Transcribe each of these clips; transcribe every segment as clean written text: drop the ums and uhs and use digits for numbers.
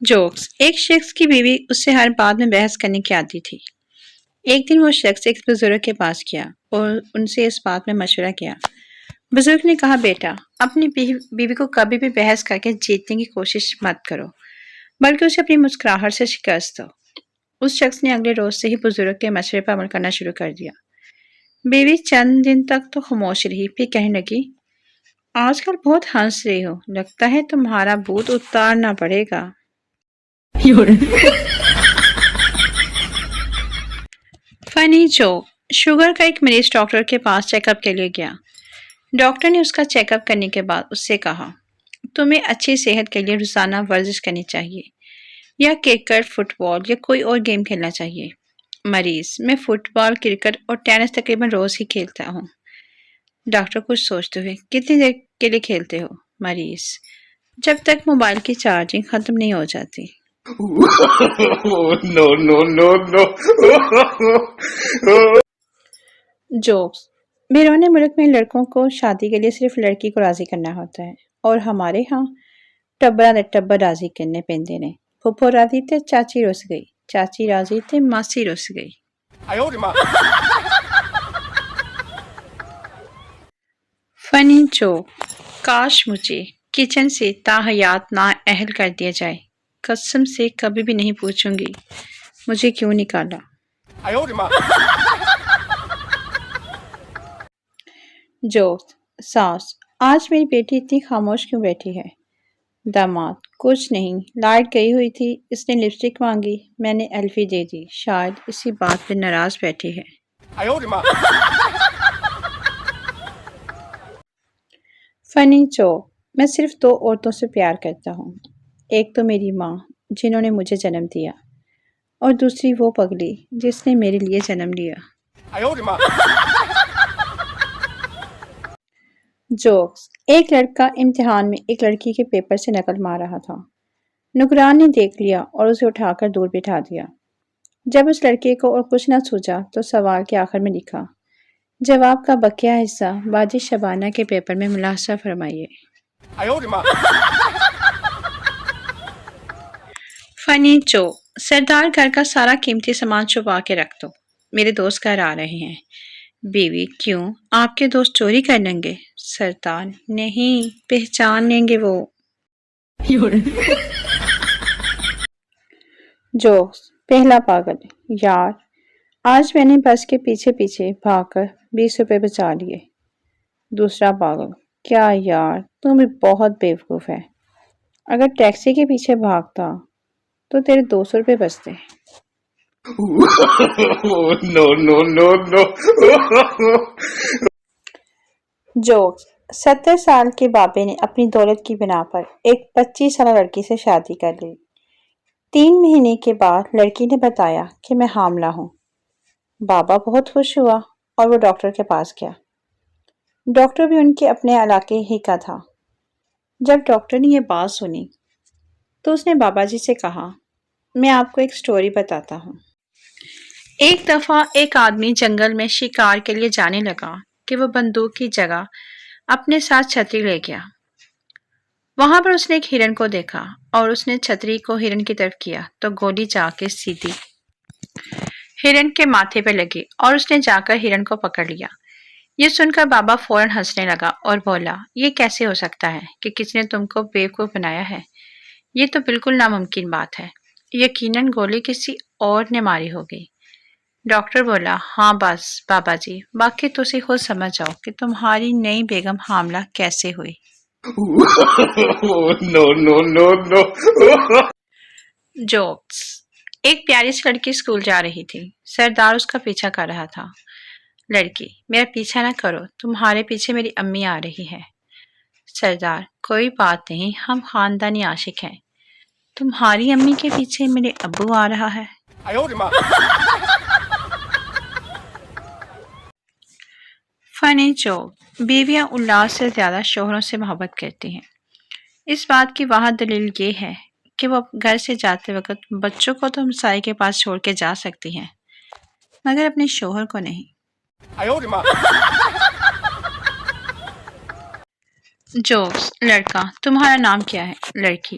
Jokes. ایک شخص کی بیوی اس سے ہر بات میں بحث کرنے کی عادی تھی۔ ایک دن وہ شخص ایک بزرگ کے پاس گیا اور ان سے اس بات میں مشورہ کیا۔ بزرگ نے کہا، بیٹا، اپنی بیوی کو کبھی بھی بحث کر کے جیتنے کی کوشش مت کرو، بلکہ اسے اپنی مسکراہٹ سے شکست دو۔ اس شخص نے اگلے روز سے ہی بزرگ کے مشورے پر عمل کرنا شروع کر دیا۔ بیوی چند دن تک تو خاموش رہی، پھر کہنے لگی، آج کل بہت ہنس رہی ہو، لگتا ہے تمہارا بھوت اتارنا پڑے گا۔ فنی جوک۔ شوگر کا ایک مریض ڈاکٹر کے پاس چیک اپ کے لیے گیا۔ ڈاکٹر نے اس کا چیک اپ کرنے کے بعد اس سے کہا، تمہیں اچھی صحت کے لیے روزانہ ورزش کرنی چاہیے، یا کرکٹ، فٹ بال یا کوئی اور گیم کھیلنا چاہیے۔ مریض، میں فٹ بال، کرکٹ اور ٹینس تقریباً روز ہی کھیلتا ہوں۔ ڈاکٹر کچھ سوچتے ہوئے، کتنی دیر کے لیے کھیلتے ہو؟ مریض، جب تک موبائل کی چارجنگ ختم نہیں ہو جاتی۔ No, no, no, no. Jokes. بیرون ملک میں لڑکوں کو شادی کے لیے صرف لڑکی کو راضی کرنا ہوتا ہے، اور ہمارے ہاں ٹبرا دے ٹبر راضی کرنے پیندے نے۔ پھپھو راضی تے چاچی رس گئی، چاچی راضی تے ماسی رس گئی۔ فنی جوک۔ کاش مجھے کچن سے تاحیات نا اہل کر دیا جائے، قسم سے کبھی بھی نہیں پوچھوں گی مجھے کیوں نکالا۔ جوک۔ ساس، آج میری بیٹی اتنی خاموش کیوں بیٹھی ہے؟ داماد، کچھ نہیں، لائٹ گئی ہوئی تھی، اس نے لپسٹک مانگی، میں نے ایلفی دے دی، شاید اسی بات پہ ناراض بیٹھی ہے۔ فنی جوک۔ میں صرف دو عورتوں سے پیار کرتا ہوں، ایک تو میری ماں جنہوں نے مجھے جنم دیا، اور دوسری وہ پگلی جس نے میرے لیے جنم لیا۔ جوکس۔ ایک لڑکا امتحان میں ایک لڑکی کے پیپر سے نقل مار رہا تھا۔ نگران نے دیکھ لیا اور اسے اٹھا کر دور بٹھا دیا۔ جب اس لڑکے کو اور کچھ نہ سوچا تو سوال کے آخر میں لکھا، جواب کا بقیہ حصہ باجی شبانہ کے پیپر میں ملاحظہ فرمائیے۔ فنی جوک۔ سردار، گھر کا سارا قیمتی سامان چھپا کے رکھ دو، میرے دوست گھر آ رہے ہیں۔ بیوی، کیوں، آپ کے دوست چوری کر لیں گے؟ سردار، نہیں، پہچان لیں گے وہ۔ جوکس۔ پہلا پاگل، یار، آج میں نے بس کے پیچھے پیچھے بھاگ کر 20 روپے بچا لیے۔ دوسرا پاگل، کیا یار، تم بھی بہت بیوقوف ہے، اگر ٹیکسی کے پیچھے بھاگتا تو تیرے 200 روپے بچتے۔ No, no, no, no. Jokes. 70 سال کے بابے نے اپنی دولت کی بنا پر ایک 25 سالہ لڑکی سے شادی کر لی۔ 3 مہینے کے بعد لڑکی نے بتایا کہ میں حاملہ ہوں۔ بابا بہت خوش ہوا اور وہ ڈاکٹر کے پاس گیا۔ ڈاکٹر بھی ان کے اپنے علاقے ہی کا تھا۔ جب ڈاکٹر نے یہ بات سنی تو اس نے بابا جی سے کہا، میں آپ کو ایک سٹوری بتاتا ہوں۔ ایک دفعہ ایک آدمی جنگل میں شکار کے لیے جانے لگا کہ وہ بندوق کی جگہ اپنے ساتھ چھتری لے گیا۔ وہاں پر اس نے ایک ہرن کو دیکھا اور اس نے چھتری کو ہرن کی طرف کیا تو گولی جا کے سیدھی ہرن کے ماتھے پہ لگی اور اس نے جا کر ہرن کو پکڑ لیا۔ یہ سن کر بابا فوراً ہنسنے لگا اور بولا، یہ کیسے ہو سکتا ہے کہ کسی نے تم کو بیوقوف بنایا ہے؟ یہ تو بالکل ناممکن بات ہے، یقیناً گولی کسی اور نے ماری ہوگی۔ ڈاکٹر بولا، ہاں بس بابا جی، باقی تسی خود سمجھ جاؤ کہ تمہاری نئی بیگم حاملہ کیسے ہوئی۔ No, no, no, no. Jokes. ایک پیاری سی لڑکی اسکول جا رہی تھی، سردار اس کا پیچھا کر رہا تھا۔ لڑکی، میرا پیچھا نہ کرو، تمہارے پیچھے میری امی آ رہی ہے۔ سردار، کوئی بات نہیں، ہم خاندانی عاشق ہیں، تمہاری امی کے پیچھے میرے ابو آ رہا ہے۔ فنی جوک۔ بیویاں اولاد سے زیادہ شوہروں سے محبت کرتی ہیں۔ اس بات کی واحد دلیل یہ ہے کہ وہ گھر سے جاتے وقت بچوں کو تو ہمسائے کے پاس چھوڑ کے جا سکتی ہیں، مگر اپنے شوہر کو نہیں۔ جوکس۔ لڑکا، تمہارا نام کیا ہے؟ لڑکی،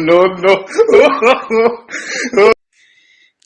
no.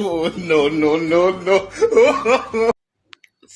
No.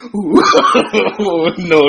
No.